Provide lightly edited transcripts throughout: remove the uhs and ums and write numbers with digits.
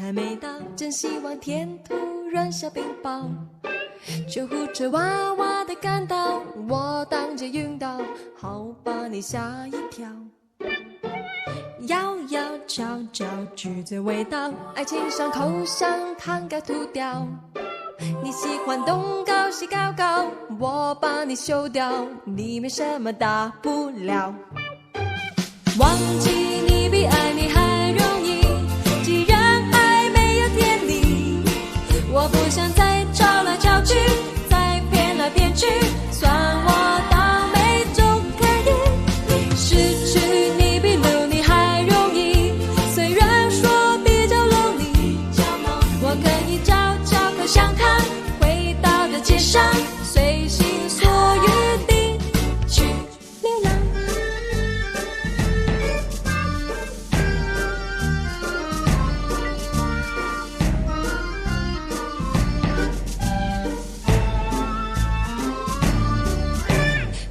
还没到，真希望天突然下冰雹。救护车哇哇地赶到，我当街晕倒，好把你吓一跳。摇摇悄悄，橘子味道，爱情伤口像糖该吐掉。你喜欢东高西高高，我把你修掉，你没什么大不了。忘记你比爱你还容易，既然爱没有天理，我不想再吵来吵去，再骗来骗去，算我倒霉总可以。失去你比留你还容易，虽然说比较 lonely， 我可以找口香糖，回到这街上，随心所欲地去流浪。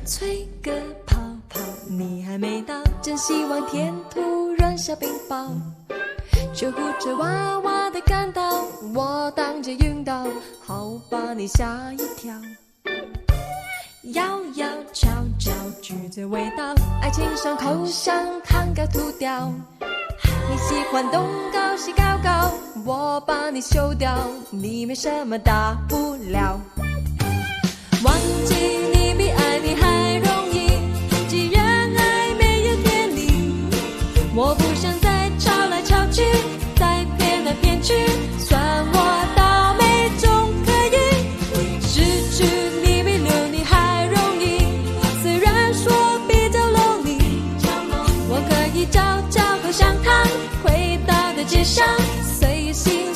吹个泡泡，你还没到，真希望天突然下冰雹。救护车哇哇地赶到，我当街晕倒，好把你吓一跳。摇摇悄悄，橘子味道，爱情伤口像糖该吐掉。你喜欢东高西高高，我把你修掉，你没什么大不了。忘记你比爱你还容易，既然爱没有天理，我不想再吵来吵去，再骗来骗去，算我倒霉总可以。失去你比留你还容易，虽然说比较 lonely， 我可以找口香糖，回到的街上，随心